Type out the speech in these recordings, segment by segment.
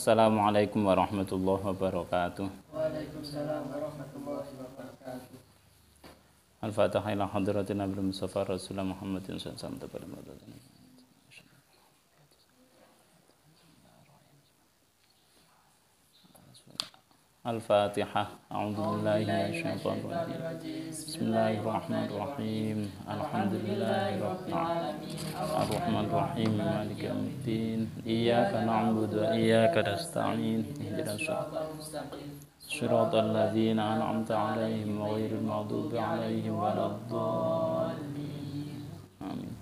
Assalamualaikum warahmatullahi wabarakatuh. Waalaikumsalam warahmatullahi wabarakatuh. Al-Fatihah ila hadratin Nabi Mustafa Rasulullah Muhammadin sallallahu alaihi wasallam. Al-Fatihah. A'udzubillahi minasyaitonir rajim. Bismillahirrahmanirrahim. Alhamdulillahirabbil alamin. Arrahmanir rahim. Maliki yaumiddin. Iyyaka na'budu wa iyyaka nasta'in. Ihdinas siratal ladzina an'amta 'alaihim ghairil maghdubi 'alaihim waladdallin. Amin.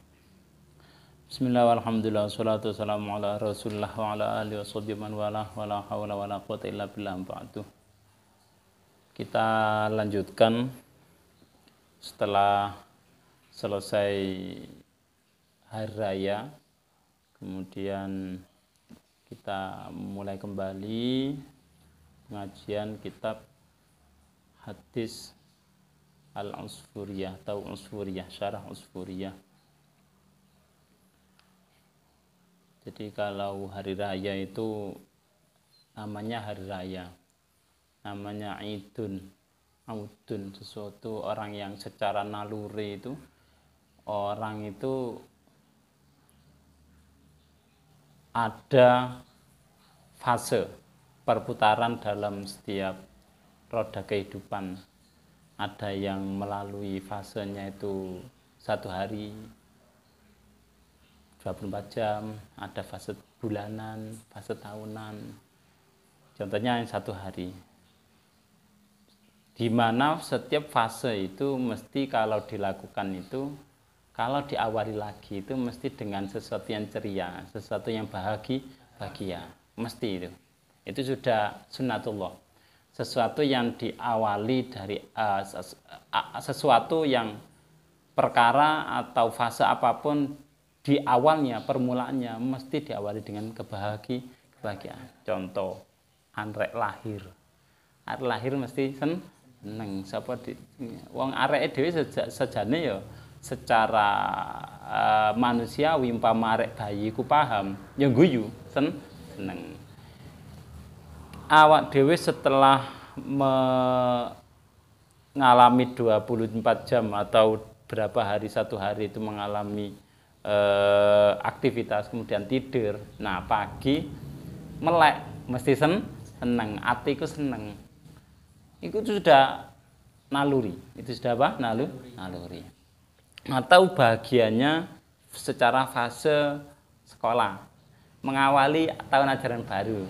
Bismillah walhamdulillah wassalatu wassalamu ala rasulillah wa ala alihi washabbihi man wala wala haula wala quwwata illa billah ba'du. Kita lanjutkan setelah selesai hari raya, kemudian kita mulai kembali pengajian kitab hadis Al-Usfuriyah atau Usfuriyah, Syarah Usfuriyah. Jadi kalau hari raya itu namanya hari raya, namanya Idun, Audun, sesuatu orang yang secara naluri itu, orang itu ada fase perputaran dalam setiap roda kehidupan. Ada yang melalui fasenya itu 1 hari, 24 jam, ada fase bulanan, fase tahunan. Contohnya yang 1 hari. Di mana setiap fase itu mesti kalau dilakukan itu, kalau diawali lagi itu mesti dengan sesuatu yang ceria, sesuatu yang bahagia, mesti itu. Itu sudah sunnatullah. Sesuatu yang diawali dari sesuatu yang perkara atau fase apapun di awalnya, permulaannya mesti diawali dengan kebahagiaan. Contoh, arek lahir. Arek lahir mesti seneng. Sapa wong areke dhewe sejane ya secara manusiawi umpama arek bayi ku paham, ya guyu, seneng. Awak dhewe setelah mengalami 24 jam atau berapa hari 1 hari itu mengalami aktivitas kemudian tidur. Nah, pagi melek mesti seneng, atiku seneng. Itu sudah naluri. Itu sudah apa? Naluri. Atau bahagianya secara fase sekolah, mengawali tahun ajaran baru.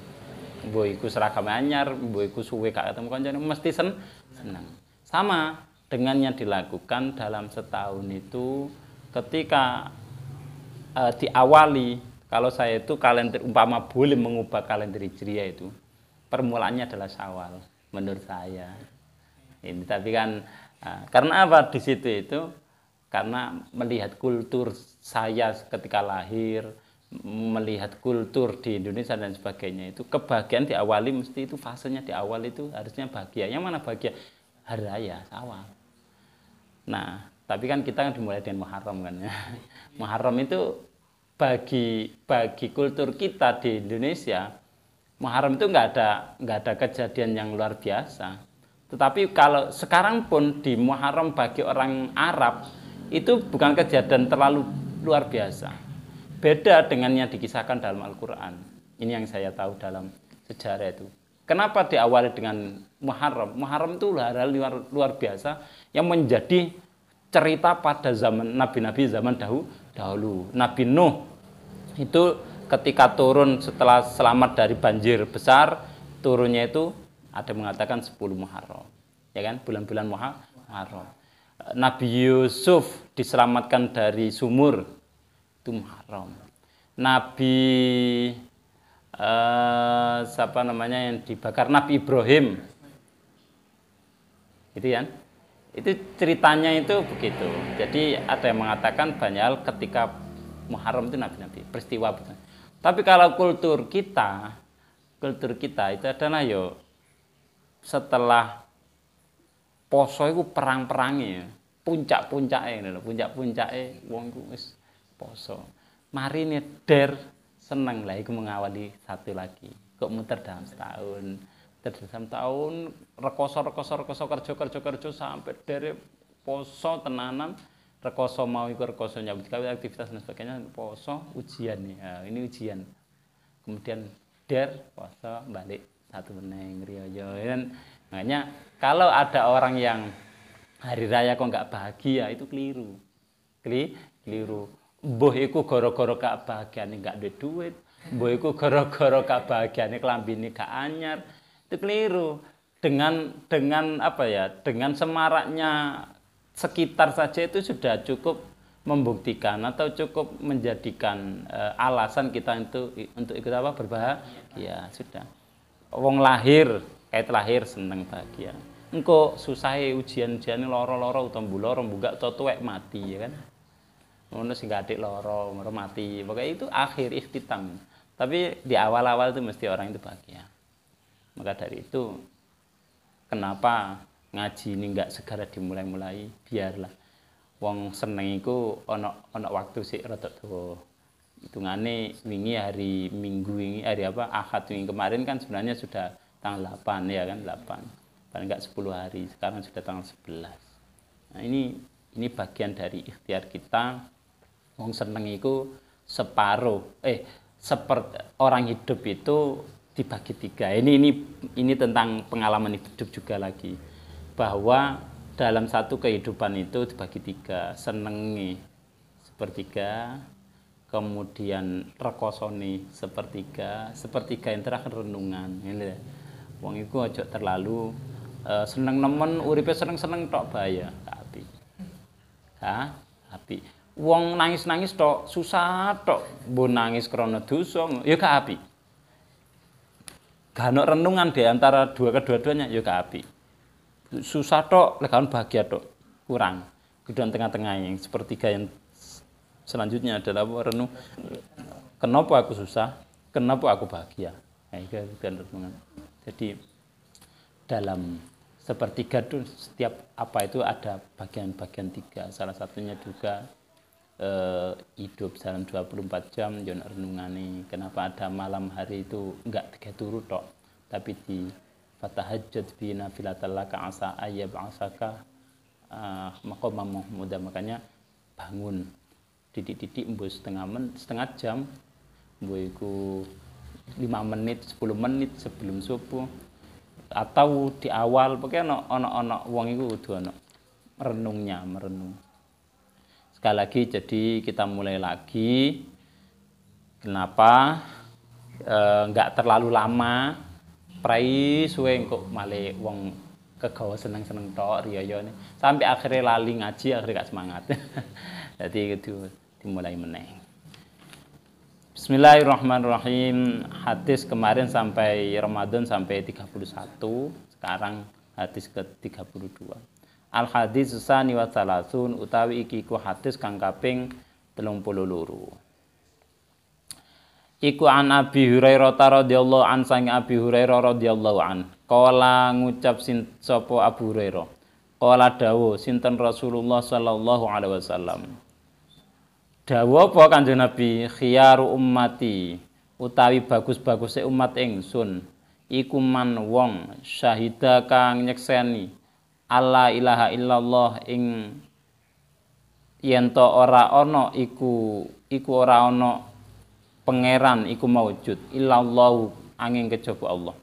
Mbok iku seragam anyar, mbok iku suwe gak ketemu kancane mesti seneng. Sama dengan yang dilakukan dalam setahun itu ketika diawali, kalau saya itu kalender umpama boleh mengubah kalender Hijriah itu permulaannya adalah Syawal menurut saya. Ini tapi kan karena apa di situ itu? Karena melihat kultur saya ketika lahir, melihat kultur di Indonesia dan sebagainya itu kebahagiaan diawali mesti itu fasenya di awal itu harusnya bahagia. Yang mana bahagia? Hari raya Syawal. Nah, tapi kan kita kan dimulai dengan Muharram kan ya. Muharram itu bagi kultur kita di Indonesia, Muharram itu nggak ada kejadian yang luar biasa. Tetapi kalau sekarang pun di Muharram bagi orang Arab itu bukan kejadian terlalu luar biasa. Beda dengan yang dikisahkan dalam Al-Quran. Ini yang saya tahu dalam sejarah itu. Kenapa diawali dengan Muharram? Muharram itu hal luar biasa yang menjadi cerita pada zaman nabi-nabi zaman dahulu. Nabi Nuh itu ketika turun setelah selamat dari banjir besar, turunnya itu ada mengatakan 10 Muharram. Ya kan? Bulan-bulan Muharram. Nabi Yusuf diselamatkan dari sumur, itu Muharram. Nabi siapa namanya yang dibakar, Nabi Ibrahim. Itu kan? Itu ceritanya itu begitu. Jadi ada yang mengatakan banyak hal ketika Muharram itu nabi-nabi, peristiwa betul. Tapi kalau kultur kita itu adalah yo setelah poso itu perang-perangnya, puncak-puncaknya wong iku wis poso. Mari der seneng lah iku mengawali satu lagi. kok muter dalam setahun. Dalam tahun rekoso kerja sampai dari poso tenanan rekoso mau ikut rekoso nyambut gawe aktivitas dan sebagainya poso ujian nih ini ujian kemudian poso balik satu meneng riyo kan makanya kalau ada orang yang hari raya kok nggak bahagia itu keliru mbuh iku gara-gara gak bahagiane nggak duit mbuh iku gara-gara gak bahagiane klambine gak anyar itu keliru dengan apa ya dengan semaraknya sekitar saja itu sudah cukup membuktikan atau cukup menjadikan alasan kita untuk ikut apa berbahagia sudah wong lahir seneng bahagia engko susahe ujian-ujian loro-loro utawa mbuloro mbugak utawa tuwek mati ya kan ngono sing gadik loro mati pokoknya itu akhir ikhtitam tapi di awal-awal itu mesti orang itu bahagia. Maka dari itu, kenapa ngaji ini enggak segera dimulai-mulai? Biarlah. Wong seneng iku ana waktu sik rada dawa. Hitungane wingi hari Minggu ini hari apa? Ahad wingi kemarin kan sebenarnya sudah tanggal 8 ya kan 8. Paling enggak 10 hari. Sekarang sudah tanggal 11. Nah, ini bagian dari ikhtiar kita. Wong seneng iku seperti orang hidup itu dibagi 3. Ini tentang pengalaman hidup juga lagi. Bahwa dalam satu kehidupan itu dibagi 3. Senengi sepertiga, kemudian rekosone sepertiga yang terakhir renungan. Ini wong iku aja terlalu seneng nemen uripe seneng-seneng tok bahaya, gak apik. Apik. Wong nangis-nangis tok susah tok, mbok nangis krana dosa ya gak apik. Gak ono renungan di antara kedua-duanya ya gak apik. Susah tok, lek bahagia tok, kurang. Kemudian tengah-tengah yang sepertiga yang selanjutnya adalah renung. Kenapa aku susah? Kenapa aku bahagia? Nah, itu renungan. Jadi dalam sepertiga itu setiap apa itu ada bagian-bagian 3. Salah satunya juga hidup dalam 24 jam yo renungane. Kenapa ada malam hari itu enggak 3 turu tok, tapi di fatahajjud bi nafilatal laka asa ayyab asaka maqamam muda. Makanya bangun titik-titik mbok setengah jam, mbok iku 5 menit, 10 menit sebelum subuh atau di awal pokoknya ono wong iku kudu ono merenung. Sekali lagi, jadi kita mulai lagi. Kenapa? Enggak terlalu lama. Prai suwe kok male wong kegawa seneng-seneng tok riyo-riyo. Sampai akhirnya lali ngaji, akhirnya gak semangat. Jadi itu dimulai meneh. Bismillahirrahmanirrahim. Hadis kemarin sampai Ramadan sampai 31. Sekarang hadis ke-32. Al hadis tsani wa salasun utawi iki ku hadis kang kaping 32. Iku an Abi Hurairah radhiyallahu an sang Abi Hurairah radhiyallahu an. Qala ngucap sapa Abu Hurairah. Qala dawuh sinten Rasulullah sallallahu alaihi wasallam. Dawuh apa Kanjeng Nabi? Khiyaru ummati utawi bagus-baguse umat ingsun iku man wong syahida kang nyekseni Allah ilaha illallah ing yen to ora ana iku ora ana pangeran iku maujud illallah angin kejaba Allah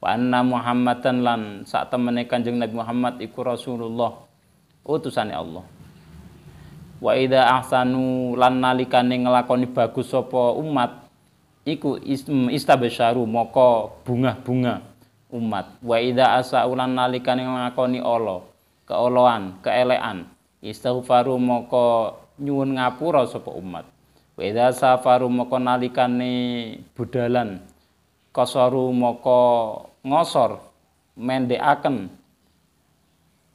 wa anna Muhammadan lan sak temene Kanjeng Nabi Muhammad iku Rasulullah utusane Allah wa idza ahsanu lan nalikane nglakoni bagus sapa umat iku istabsyaru moko bunga-bunga umat wa idza asaulan nalikane ngakoni keelekan istighfaru moko nyuwun ngapura sapa umat wa idza safaru moko nalikane budalan qasaru moko ngosor mendekaken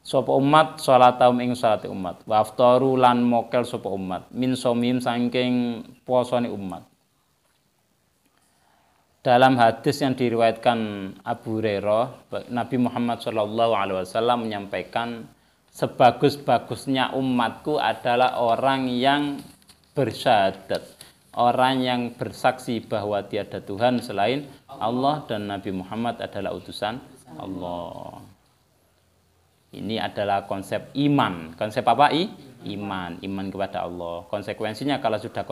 sapa umat salataum ing salate umat wa aftaru lan mokel sapa umat min somim saking puasane umat. Dalam hadis yang diriwayatkan Abu Hurairah, Nabi Muhammad SAW menyampaikan sebagus-bagusnya umatku adalah orang yang bersyahadat orang yang bersaksi bahwa tiada Tuhan selain Allah dan Nabi Muhammad adalah utusan Allah. Ini adalah konsep iman. Konsep apa? Iman. Iman kepada Allah. Konsekuensinya kalau sudah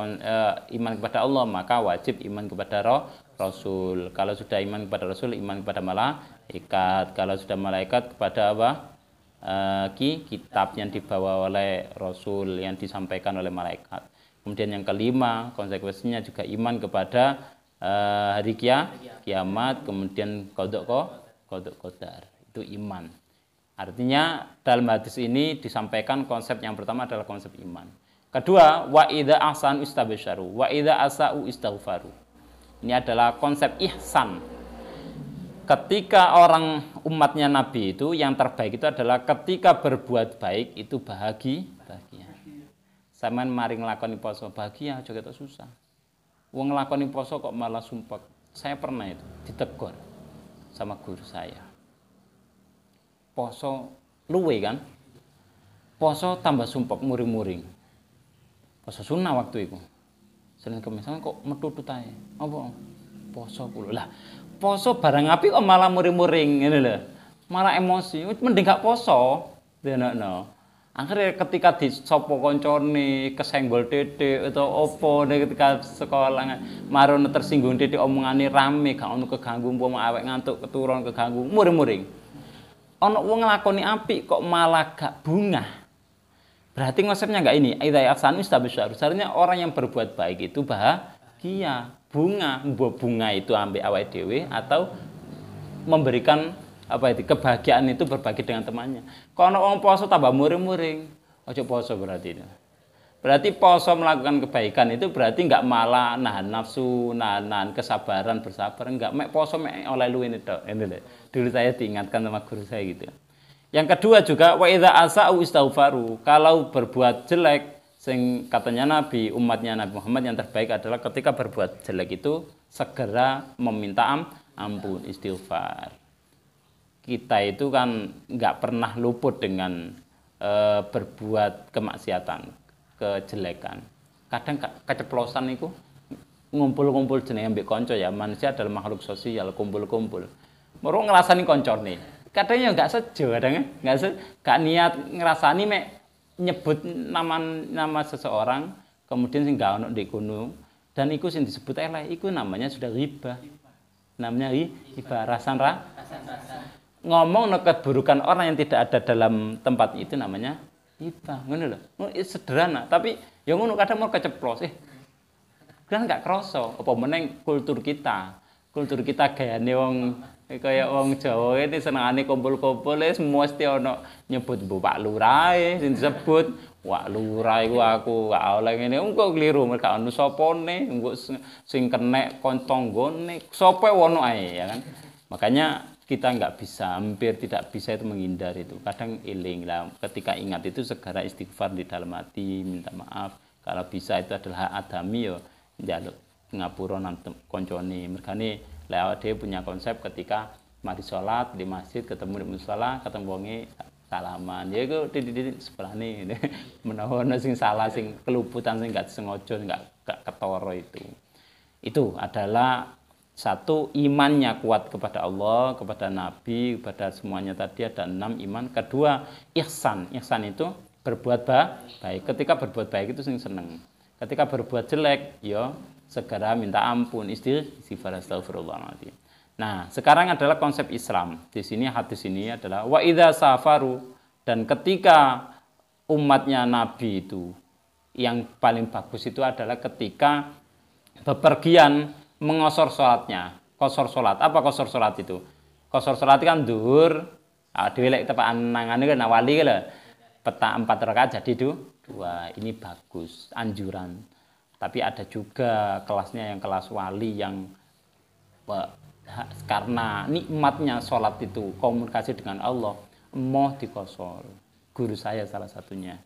iman kepada Allah, maka wajib iman kepada Rasul. Kalau sudah iman kepada Rasul, iman kepada malaikat. Kalau sudah malaikat, kepada apa? Kitab yang dibawa oleh Rasul, yang disampaikan oleh malaikat. Kemudian yang kelima, konsekuensinya juga iman kepada hari kiamat. Kemudian qada qadar. Itu iman. Artinya dalam hadis ini disampaikan konsep yang pertama adalah konsep iman. Kedua, wa idza ahsanu istabsyaru, wa idza asa'u istaghfaru. Ini adalah konsep ihsan. Ketika orang umatnya Nabi itu yang terbaik itu adalah ketika berbuat baik itu bahagia. Sampeyan mari nglakoni poso bahagia aja ketok susah. Wong nglakoni poso kok malah sumpek. Saya pernah itu ditegur sama guru saya. Poso luwe kan, poso tambah sumpek muring-muring. Poso sunnah waktu itu. Senin Kamis kok metu ae. Apa? Poso kulo. Lah, poso barang api kok malah muring-muring ngene lho. Malah emosi. Mending gak poso. Denokno. Akhirnya ketika disopo koncone kesenggol titik atau opo ketika sekolah marono tersinggung titik omongane rame gak ono keganggu umpama awek ngantuk keturun keganggu muring-muring. Ono wong nglakoni apik kok malah gak bungah. Berarti konsepnya enggak ini. Idza ahsanu istabsyaru. Seharusnya orang yang berbuat baik itu bahagia, bunga. Bunga itu ambek awake dhewe atau memberikan apa itu kebahagiaan itu berbagi dengan temannya. Kalau ono wong poso tambah muring-muring, ojo poso berarti itu. Berarti poso melakukan kebaikan itu berarti enggak malah nahan nafsu, nahan kesabaran, bersabar, enggak mek poso mek oleh lu ini tok. Ini lho. Dulu saya diingatkan sama guru saya gitu. Yang kedua juga wa idza asa'u istaghfaru. Kalau berbuat jelek, sing katanya Nabi, umatnya Nabi Muhammad yang terbaik adalah ketika berbuat jelek itu segera meminta ampun, istighfar. Kita itu kan enggak pernah luput dengan berbuat kemaksiatan, kejelekan. Kadang keceplosan itu ngumpul-ngumpul jenenge ambek kanca ya. Manusia adalah makhluk sosial, kumpul-kumpul. Moro ngrasani koncone. Kadang ya enggak sejo, kadang enggak niat ngrasani mek nyebut nama seseorang, kemudian sing enggak ono ndek kono dan iku sing disebut elek, iku namanya sudah ghibah. Namanya ghibah, rasan. Ngomong keburukan orang yang tidak ada dalam tempat itu namanya ghibah. Ngono lho. Sederhana, tapi ya ngono kadang mau keceplos kan enggak kroso apa meneng kultur kita. Kultur kita gayane wong kaya wong Jawa ini senengane kumpul-kumpul semua mesti ono nyebut Pak Lurah sing disebut Wak Lurah iku aku gak oleh ngene engko kliru gak ono sapane engko sing kenek kontonggone sapa ono ae ya kan. Makanya kita nggak bisa, hampir tidak bisa itu menghindar itu. Kadang iling lah, ketika ingat itu segera istighfar di dalam hati, minta maaf. Kalau bisa itu adalah hak adami yo, njaluk ngapura nang koncone. Mergane lewat dia punya konsep ketika mari sholat di masjid ketemu di musala, ketemu wonge salaman. Ya iku di sebelahne menawa ana sing salah, sing keluputan sing enggak sengaja, enggak ketara itu. Itu adalah satu, imannya kuat kepada Allah, kepada Nabi, kepada semuanya tadi ada 6 iman. Kedua, ihsan. Ihsan itu berbuat baik. Ketika berbuat baik itu seneng. Ketika berbuat jelek, ya segera minta ampun, istighfar, astagfirullahaladzim. Nah, sekarang adalah konsep Islam. Di sini hadis ini adalah wa idza safaru, dan ketika umatnya Nabi itu yang paling bagus itu adalah ketika bepergian mengosor sholatnya. Kosor sholat. Apa kosor sholat itu? Kosor sholat kan duhur. Dilek tepaan nangane kan wali kan. Peta 4 rakaat jadi 2. Ini bagus, anjuran. Tapi ada juga kelasnya yang kelas wali yang karena nikmatnya sholat itu komunikasi dengan Allah, mau dikosor. Guru saya salah satunya.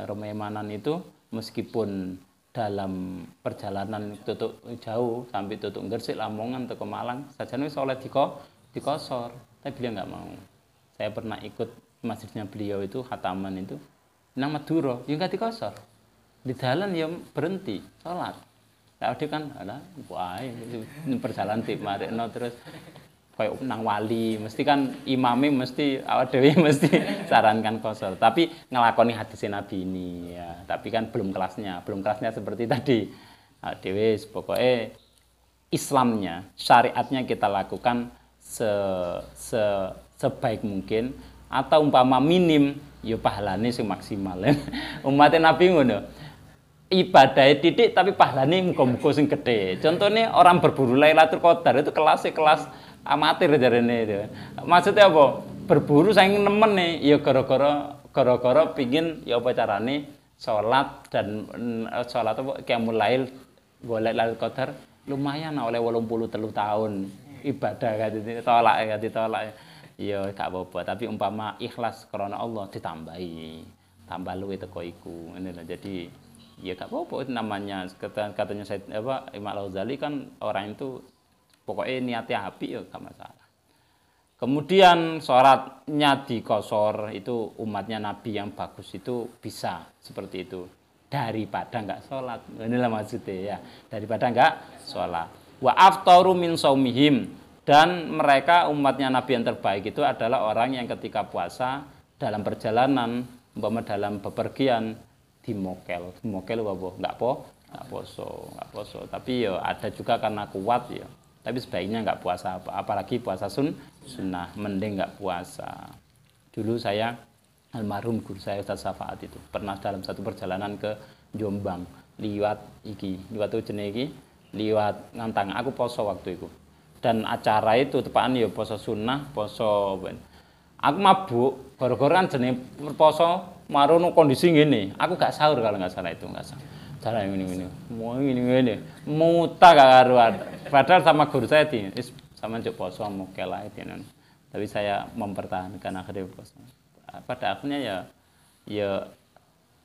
Romai Manan itu meskipun dalam perjalanan tutuk jauh sampai tutuk Gresik, Lamongan, atau ke Malang, sajane sholat dikosor, tapi beliau nggak mau. Saya pernah ikut masjidnya beliau itu khataman itu, nang Madura, ya nggak dikosor. Di jalan ya berhenti sholat. Awake dhewe kan alah wae perjalanan tip marekno terus koyo nang wali, mesti kan imame mesti awake dhewe mesti sarankan qasar. Tapi ngelakoni hadis Nabi ini ya, tapi kan belum kelasnya seperti tadi. Awake dhewe pokoke Islamnya, syariatnya kita lakukan sebaik mungkin atau umpama minim ya pahalane sing maksimal. Umat Nabi ngono. Ibadahnya titik tapi pahalane muga-muga sing gede. Contohnya orang berburu Lailatul Qadar itu kelas amatir jarene itu. Maksudnya apa? Berburu saking nemen nih ya gara-gara pingin ya apa carane salat dan salat apa qiyamul lail golek Lailatul Qadar lumayan oleh 83 tahun ibadah kan ditolak. Ya gak apa-apa, tapi umpama ikhlas karena Allah ditambahi. Tambah luwih teko iku. Ngene lho. Jadi ya gak apa-apa namanya katanya saya Imam Al-Ghazali kan orang itu pokoknya niatnya apik ya gak masalah. Kemudian sholatnya dikosor itu umatnya Nabi yang bagus itu bisa seperti itu daripada enggak sholat. Inilah maksudnya ya, daripada enggak sholat. Wa aftaru min saumihim, dan mereka umatnya Nabi yang terbaik itu adalah orang yang ketika puasa dalam perjalanan umpama dalam bepergian dimokel apa enggak poso. Tapi ya ada juga karena kuat ya. Tapi sebaiknya enggak puasa, apalagi puasa sunnah, mending enggak puasa. Dulu saya almarhum guru saya Ustaz Safaat itu pernah dalam satu perjalanan ke Jombang, liwat ngantang aku poso waktu itu. Dan acara itu tepaan ya poso sunnah, poso aku mabuk, gara-gara kan jenenge poso marono kondisi ngene. Aku gak sahur kalau enggak salah itu, enggak sahur. Cara ini. Mau ini. Muta gak karuan. Padahal sama guru saya sama njuk poso mokel ae tenan. Tapi saya mempertahankan akhirnya poso. Pada akhirnya ya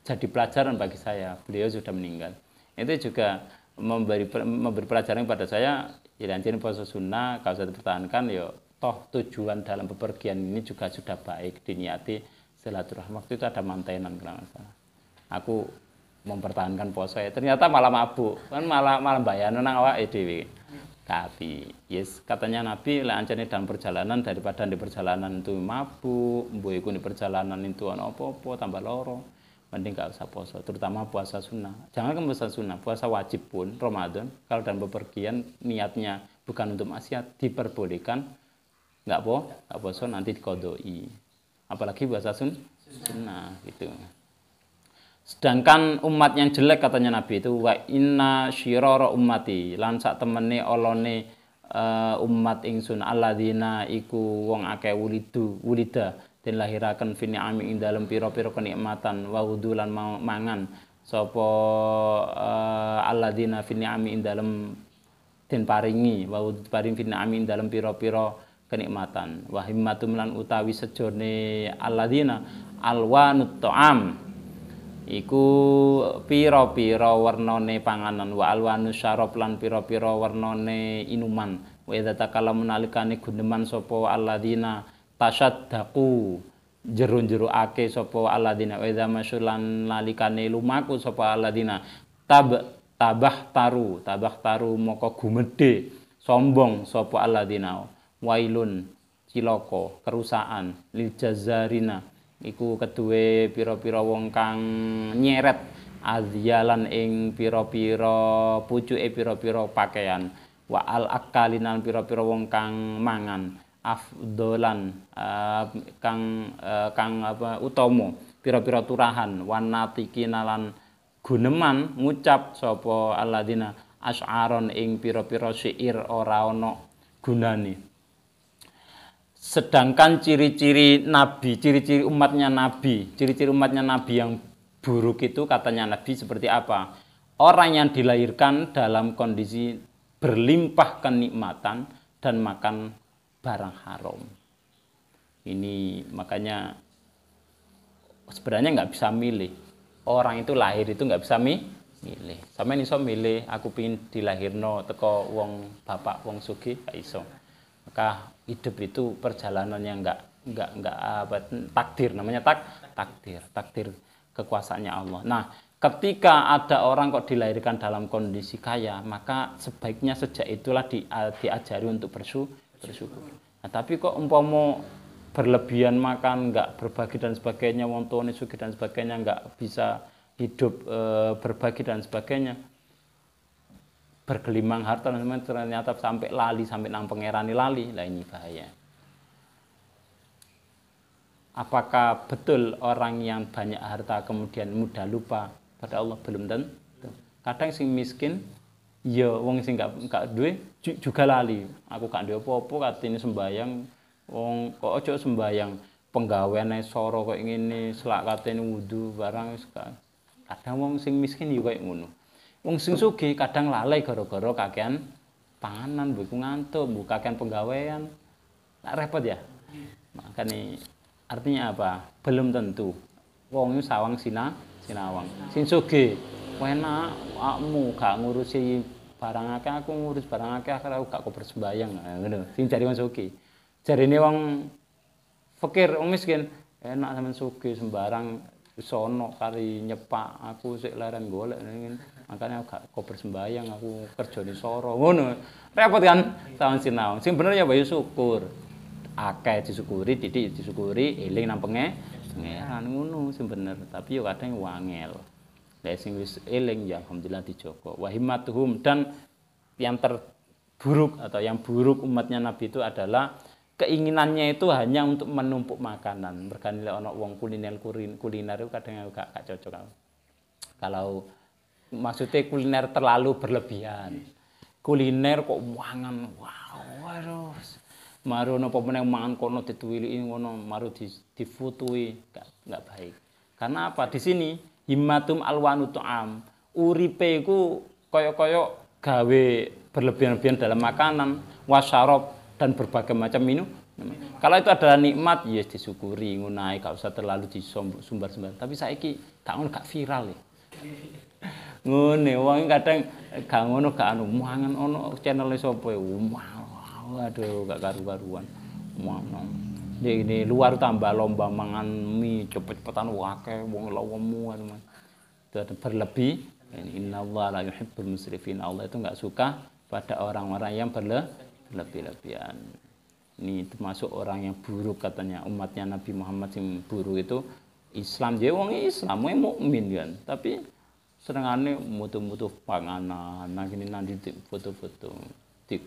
jadi pelajaran bagi saya. Beliau sudah meninggal. Itu juga memberi pelajaran kepada saya, ya anjir poso sunnah kalau saya pertahankan ya toh tujuan dalam bepergian ini juga sudah baik diniati silaturahmi. Waktu itu ada mantenan kalau salah. Aku mempertahankan puasa ya ternyata malah mabuk. Kan malah bayano nang awake dhewe. Tapi yes katanya Nabi lek ancene dalam perjalanan daripada di perjalanan itu mabuk, mbuh iku di perjalanan itu ana apa-apa tambah loro. Mending gak usah puasa, terutama puasa sunnah. Jangan kan puasa sunnah, puasa wajib pun Ramadan kalau dalam bepergian niatnya bukan untuk maksiat diperbolehkan. Enggak puasa nanti diqodoi. Apalagi puasa sunnah gitu. Sedangkan umat yang jelek katanya Nabi itu wa inna syirara ummati lan sak temene olone umat ingsun alladzina iku wong akeh wulida den lahiraken fi ni'ami ing dalem pira-pira kenikmatan wa hudulan mangan sapa alladzina fi ni'ami ing dalem den paringi wa paring fi ni'ami ing dalem pira-pira kenikmatan wa himmatum lan utawi sejone alladzina alwanut ta'am iku pira-pira warnane panganan wa alwanus syarab lan pira-pira warnane inuman wa idza takalamu nalikane guneman sapa alladzina tasaddaqu jero-jeroake sapa alladzina wa idza masyulan nalikane lumaku sapa alladzina tabah taru moko gumedhe sombong sapa alladzina wailun cilaka kerusakan lil jazarina iku keduwe pira-pira wong kang nyeret azyalan ing pira-pira pucuke pira-pira pakaian wa al akalinan pira-pira wong kang mangan afdolan kang utama pira-pira turahan wanatikin lan guneman ngucap sapa alladzina asy'aron ing pira-pira syair ora ana gunane. Sedangkan ciri-ciri Nabi, ciri-ciri umatnya Nabi yang buruk itu katanya Nabi seperti apa? Orang yang dilahirkan dalam kondisi berlimpah kenikmatan dan makan barang haram. Ini makanya sebenarnya nggak bisa milih. Orang itu lahir itu nggak bisa milih. Sampeyan iso milih aku pengin dilahirno teko wong bapak wong sugih gak iso. Maka hidup itu perjalanan yang enggak takdir namanya takdir kekuasaannya Allah. Nah, ketika ada orang kok dilahirkan dalam kondisi kaya, maka sebaiknya sejak itulah diajari untuk bersyukur. Nah, tapi kok umpama berlebihan makan, nggak berbagi dan sebagainya, wong tuane sugih dan sebagainya, nggak bisa hidup berbagi dan sebagainya, bergelimang harta dan sebagainya, ternyata sampai lali, sampai nang pangerani lali, lah ini bahaya. Apakah betul orang yang banyak harta kemudian mudah lupa pada Allah? Belum tentu. Kadang sing miskin, ya wong sing nggak duwe juga lali. Aku gak duwe apa-apa, katene sembayang. Wong kok aja sembayang penggaweane soro kok ngene, selak katene wudu barang kadang wong sing miskin yo koyo ngono. Wong sing sugih kadang lalai gara-gara kakean panganan, mbok ngantuk, mbok kakean penggawean. Nak repot ya. Makanya artinya apa? Belum tentu. Wong itu sawang sinawang. Sing sugih enak awakmu gak ngurusi barang akeh, aku ngurus barang akeh, aku gak kok bersembayang ngono. Sing jare wong sugih. Jarine wong fakir, wong miskin, enak sampean sugih sembarang sono kari nyepak, aku sik leren golek ngene. Makane aku gak kok bersembayang, aku kerjane soro ngono. Repot kan sawang sinau. Sing bener ya bae syukur. Akeh disyukuri, titik disyukuri, eling nang pangeran ngono sing bener. Tapi yo kadang wangel. Lah sing wis eling ya alhamdulillah dijogo. Wa himmatuhum, dan yang terburuk atau yang buruk umatnya Nabi itu adalah keinginannya itu hanya untuk menumpuk makanan. Mergane lek ana wong kuliner itu kadang gak cocok. Kalau maksudnya kuliner terlalu berlebihan. Kuliner kok mangan, wow, terus maru napa meneh mangan kono dituwiliki ngono, maru difutui, gak baik. Karena apa? Di sini himmatum alwanu tu'am. Uripe iku kaya-kaya gawe berlebihan-lebihan dalam makanan, wasyarab, dan berbagai macam minum. Kalau itu adalah nikmat, ya disyukuri, ngunai, gak usah terlalu disumbar-sumbar. Tapi saiki gak viral ya. Ngene, wong kadang gak ngono, gak anu, mangan ono channel sapa ya. Waduh, gak karu-karuan. Ini luar tambah lomba mangan mie cepet-cepetan akeh wong lawemu itu berlebih. Innallaha la yuhibbul musrifin. Allah itu enggak suka pada orang-orang yang berlebih-lebihan. Ini termasuk orang yang buruk katanya, umatnya Nabi Muhammad yang buruk itu Islam. Dia wong Islam, wong mukmin kan. Tapi senengane mutu-mutu panganan, nang kene nanti foto-foto, di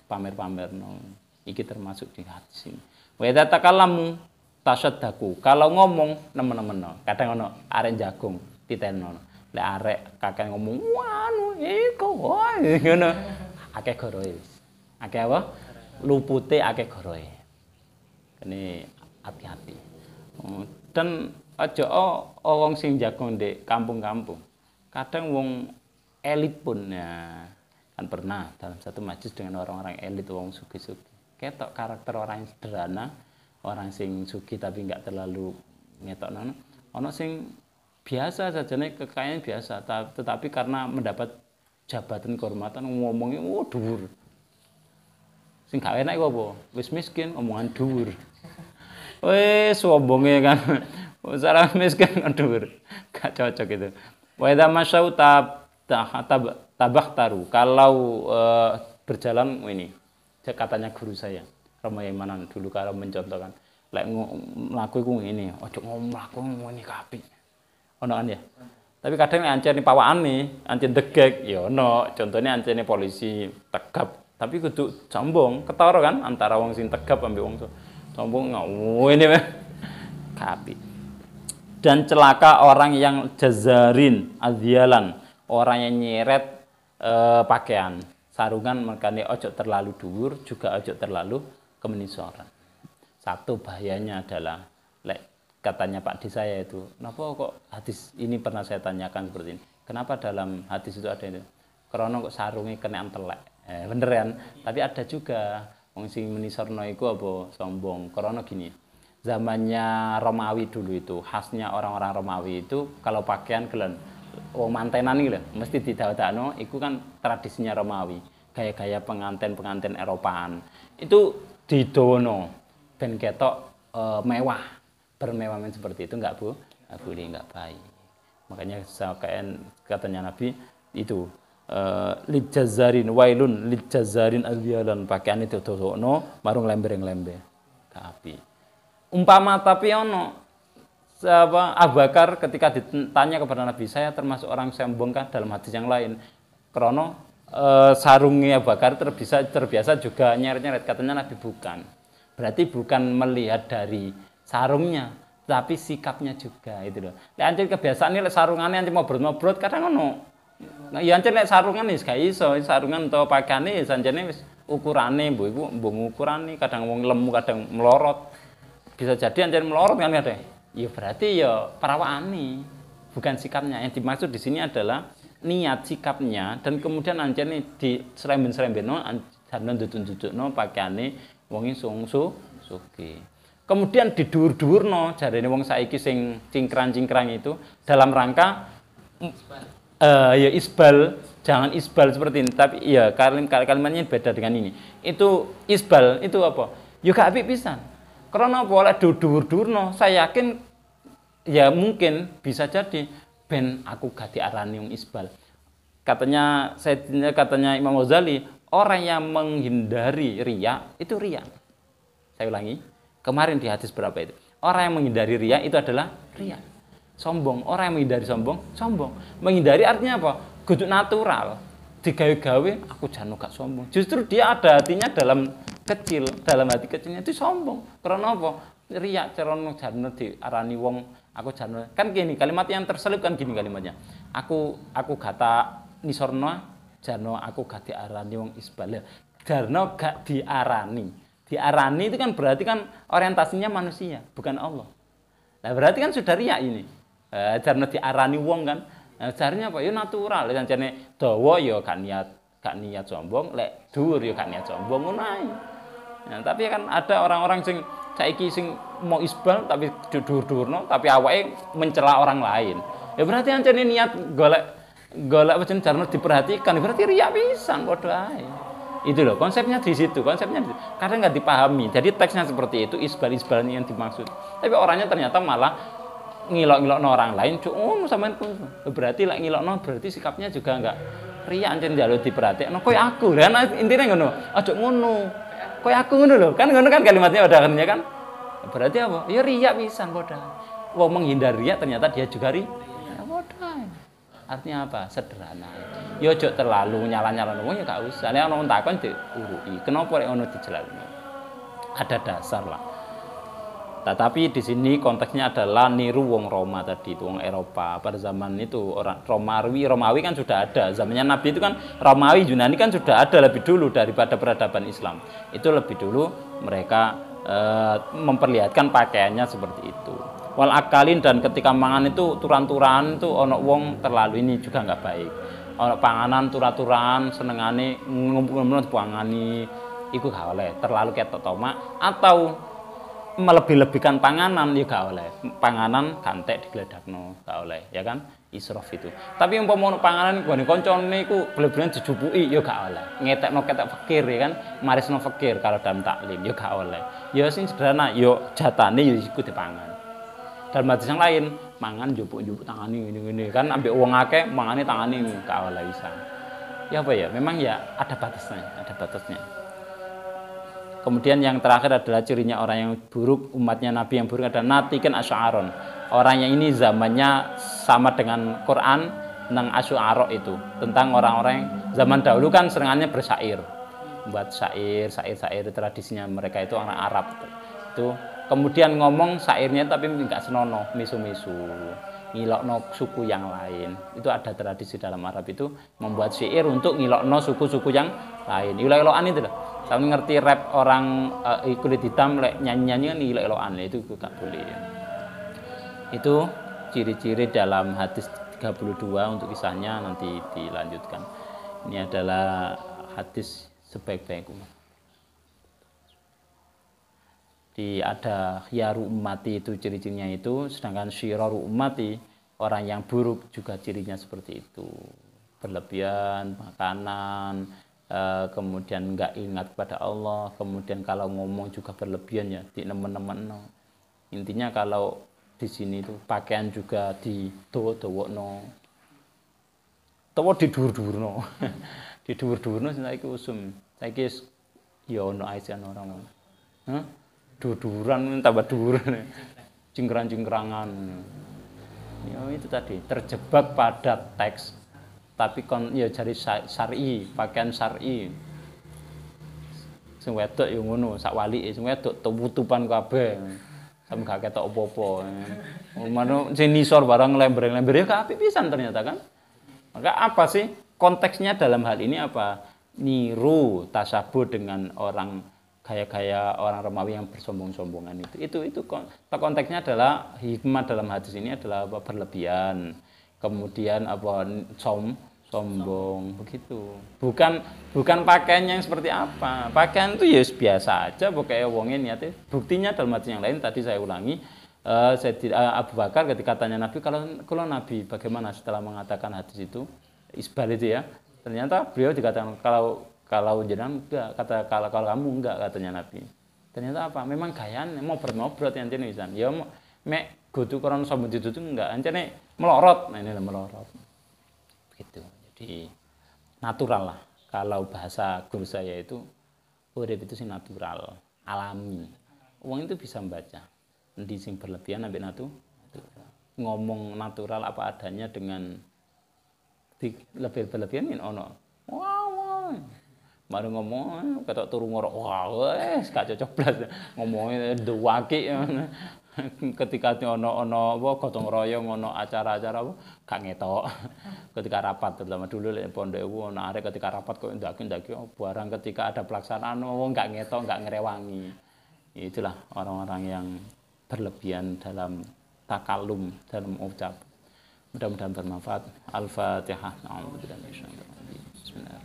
pamer-pamerno. Iki termasuk di hadis ini. Wa idza takallamu tasaddaku. Kalau ngomong nemen-nemen. Kadang ono arek jagung titenno. Lek arek kakek ngomong, "Wanu iku wae." Ngono. Akeh goroe wis. Akeh apa? Lupute akeh goroe. Kene hati-hati. Dan aja wong sing jagung ndek kampung-kampung. Kadang wong elit pun ya kan pernah dalam satu majelis dengan orang-orang elit, wong sugih-sugih. Ketok karakter orang yang sederhana, orang sing sugih tapi enggak terlalu ngetokno. Ono sing biasa saja nih, kekayaan biasa, tetapi karena mendapat jabatan kehormatan ngomongnya dhuwur. Sing gak enak iku apa? Wis miskin omongan dhuwur. Wis sombonge kan. Salah miskin dhuwur. Gak cocok itu. Wa idza masyau tabakhtaru. Kalau berjalan ini, katanya guru saya, Romo Yaimanan dulu kalau mencontohkan, lek mlaku iku ngene, aja ngomong mlaku ngene kabeh. Ono kan ya. Tapi kadang ancene pawakane, ancen degek, ya ono. Contohnya ancene polisi tegap, tapi kudu sombong, ketara kan antara wong sing tegap ambek wong sombong ngene kabeh. Dan celaka orang yang jazarin, adhialan, orang yang nyeret pakaian, sarungan, makanya ojo terlalu dhuwur, juga ojo terlalu kemenisoran. Satu bahayanya adalah, katanya Pak Di saya itu, kenapa kok hadis ini pernah saya tanyakan seperti ini, kenapa dalam hadis itu ada itu, karena kok sarungnya kena telek, bener kan? Tapi ada juga, wong sing menisorno iku apa sombong, karena gini, zamannya Romawi dulu itu, khasnya orang-orang Romawi itu, kalau pakaian kalian, wong mantenan iki lho, mesti didadakno, iku kan tradisinya Romawi, gaya-gaya pengantin Eropaan. Itu didono ben ketok mewah, bermewah seperti itu enggak boleh, enggak baik. Makanya katanya Nabi itu lijazarin wailun lijazarin azyalan pakaian itu dosokno marung lember-lember ke api. Umpama tapi ono Abu Bakar ketika ditanya kepada Nabi, saya termasuk orang sombong kah dalam hadis yang lain? Krono sarungnya Abu Bakar terbiasa juga nyeret-nyeret, katanya Nabi bukan. Berarti bukan melihat dari sarungnya, tapi sikapnya juga itu loh. Lek ancen kebiasaan lek sarungane ancen mobrot-mobrot kadang ono. Nah, ya ancen lek sarungan wis gak iso, sarungan utawa pakaiane wis ancene wis ukurane mbok iku mbok ukurane kadang wong lemu kadang melorot. Bisa jadi ancen melorot kan kadang. Ya berarti ya perawaane, bukan sikapnya. Yang dimaksud di sini adalah niat sikapnya dan kemudian ancene di seremben-serembeno ancen nduduk-ndudukno pakaiane wong sungsu sugih. Kemudian didur-durno jarene wong saiki sing cingkrang-cingkrang itu dalam rangka ya isbal, jangan isbal seperti ini, tapi ya kalimatnya beda dengan ini. Itu isbal itu apa? Ya gak apik pisan. Karena apa oleh dur-durno, saya yakin ya mungkin bisa jadi ben aku gak diarani wong isbal. Katanya Imam Ghazali, orang yang menghindari riya itu riya. Saya ulangi, kemarin di hadis berapa itu? Orang yang menghindari riya itu adalah riya. Sombong, orang yang menghindari sombong. Menghindari artinya apa? Kudu natural. Digawe-gawe aku jan gak sombong. Justru dia ada hatinya dalam hati kecilnya itu sombong. Karena apa? Riya cerono jan diarani wong aku jan. Kan gini, kalimat yang terselip kan gini kalimatnya. Aku gata nisorno jano aku gak diarani wong isbal. Jarno gak diarani. Diarani itu kan berarti kan orientasinya manusia, bukan Allah. Nah, berarti kan sudah riya ini. Jarno diarani wong kan. Nah, caranya apa? Ya natural. Jancane dawa ya gak niat sombong, lek dhuwur ya gak niat sombong ngono ae. Nah, tapi kan ada orang-orang sing saiki sing mau isbal tapi dhuwur-dhuwurno tapi awake mencela orang lain. Ya berarti ancene niat golek pancen jarno diperhatikan, berarti riya pisan padha ae. Itu loh konsepnya di situ, kadang nggak dipahami. Jadi teksnya seperti itu, isbal yang dimaksud. Tapi orangnya ternyata malah ngilok-ngilokno orang lain. Sampean berarti lek ngilokno berarti sikapnya juga enggak riya ancen njaluk diperhatikno koyo aku. Lah intine ngono. Aja ngono. Koyo aku ngono lho. Kan ngono kan kalimatnya udah kan. Berarti apa? Ya riya pisan padha. Wong menghindar riya ternyata dia juga riya. Ya padha. Artinya apa? Sederhana. Ya ojo terlalu nyala-nyalano wong ya gak usah. Nek ana takon diuruki. Kenapa rek ono dijelasno? Ada dasar lah. Tetapi di sini konteksnya adalah niru wong Roma tadi, itu wong Eropa. Pada zaman itu orang Romawi kan sudah ada. Zamannya Nabi itu kan Romawi, Yunani kan sudah ada lebih dulu daripada peradaban Islam. Itu lebih dulu mereka memperlihatkan pakaiannya seperti itu. Wal akalin, dan ketika mangan itu turan-turan itu ono wong terlalu ini juga nggak baik. Ono panganan turan-turan senengane ngumpul-ngumpul pangani iku gak oleh. Terlalu ketok tomak atau melebih-lebihkan panganan ya gak oleh. Panganan gantek digledakno gak oleh, ya kan? Israf itu. Tapi umpama panganan gone kancane iku blebelen dijupuki ya gak oleh. Ngetekno ketek fakir ya kan? Marisno fakir kalau dalam taklim ya gak oleh. Ya sing sederhana ya jatane ya iku dipangan. Dalam hadis yang lain, mangan jupuk-jupuk tangani ngene-ngene kan ambek wong akeh mangane tangani gak oleh bisa. Ya apa ya? Memang ya ada batasnya. Kemudian yang terakhir adalah cirinya orang yang buruk, umatnya Nabi yang buruk adalah natikan asy'aron. Orang yang ini zamannya sama dengan Quran tentang asy'ara itu, tentang orang-orang zaman dahulu kan serangannya bersyair. Buat syair tradisinya mereka itu orang Arab itu. Kemudian ngomong syairnya tapi enggak senonoh, misu-misu. Ngilokno suku yang lain. Itu ada tradisi dalam Arab itu membuat syair untuk ngilokno suku-suku yang lain. Ilok-ilokan itu loh. Kamu ngerti rap orang kulit hitam lek nyanyi-nyanyi kan ilok-ilokan itu gak boleh. Itu ciri-ciri dalam hadis 32 untuk kisahnya nanti dilanjutkan. Ini adalah hadis sebaik-baik umat. Ada khiyaru ummati itu ciri-cirinya itu, sedangkan syiraru ummati orang yang buruk juga cirinya seperti itu. Berlebihan makanan, kemudian enggak ingat kepada Allah, kemudian kalau ngomong juga berlebihan ya di nemen-nemen. Intinya kalau di sini itu pakaian juga di dowo-dowokno. Utawa didhuwur-dhuwurno. Didhuwur-dhuwurno saiki usum. Saiki ya ono aisian ora ngono. Hah? Dhuwur-dhuwuran tambah dhuwur. Cingkrang-cingkrangan. Ya itu tadi, terjebak pada teks. Tapi ya jari syar'i, pakaian syar'i. Sing wedok ya ngono, sak walike sing wedok tutupan kabeh. Sampe gak ketok apa-apa. Mano sing nisor barang lember-lember ya gak apik pisan ternyata kan. Maka apa sih konteksnya dalam hal ini apa? Niru tasabuh dengan orang gaya-gaya orang Romawi yang bersombong-sombongan itu konteksnya adalah hikmah dalam hadis ini adalah apa? Berlebihan. Kemudian apa sombong begitu. Bukan pakaian yang seperti apa. Pakaian itu ya biasa aja pokoknya wonge niate. Buktinya dalam hadis yang lain tadi saya ulangi Abu Bakar ketika tanya Nabi kalau Nabi bagaimana setelah mengatakan hadis itu isbal itu ya. Ternyata beliau dikatakan kalau jenengan enggak kalau kamu enggak katanya Nabi. Ternyata apa? Memang gayaan mau bernobrot yang jenis pisan. Ya mek kudu koron sombong ditutu enggak. Ancene melorot. Nah ini melorot. Begitu. Jadi natural lah. Kalau bahasa guru saya itu urip itu sih natural, alami. Wong itu bisa membaca. Endi sing berlebihan ambek ngomong natural apa adanya dengan lebih-lebihan min ono. Wow. Baru ngomong ketok turu ngorok. Wah, wes gak cocok blas. Ngomongnya duwaki. Ketika ono apa gotong royong ono acara-acara apa gak ngetok. Ketika rapat terutama dulu lek pondok ono arek ketika rapat kok ndaki barang ketika ada pelaksanaan wong gak ngetok, gak ngerewangi. Itulah orang-orang yang berlebihan dalam takalum, dalam ucap. Mudah-mudahan bermanfaat. Al-Fatihah. Bismillahirrahmanirrahim.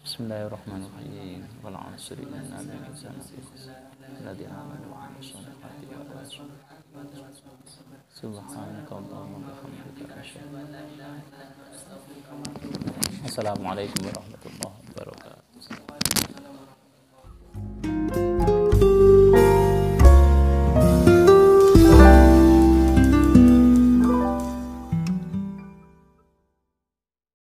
Bismillahirrahmanirrahim. Wal 'asri innal insana lafi khusr. Alladzina amanu wa 'amilus solihati wa tawasaw. Subhanakallahumma wa bihamdika asyhadu an la ilaha illa anta astaghfiruka wa atubu ilaik. Assalamualaikum warahmatullahi wabarakatuh.